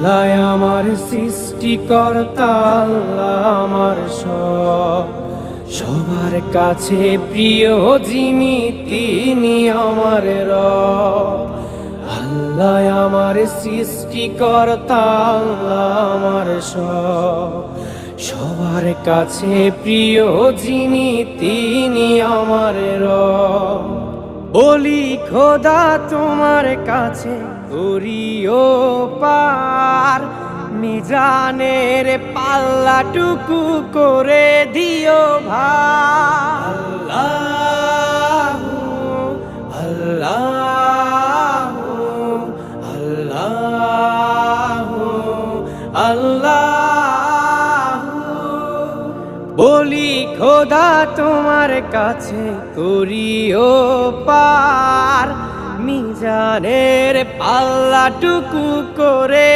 আল্লাহ আমার সৃষ্টিকর্তা, আল্লাহ আমার সবার কাছে প্রিয় যিনি তিনি আমার রব। আল্লাহ আমার সৃষ্টিকর্তা, আল্লাহ আমার সবার কাছে প্রিয় যিনি তিনি আমার রব। বলি খোদা তোমার কাছে করিও পার, মিজানের পাল্লাটুকু করে দিও ভার। আল্লাহু আল্লাহু আল্লাহু আল্লাহু। বলি খোদা তোমার কাছে করিও পার, মিজানের পাল্লাটুকু করে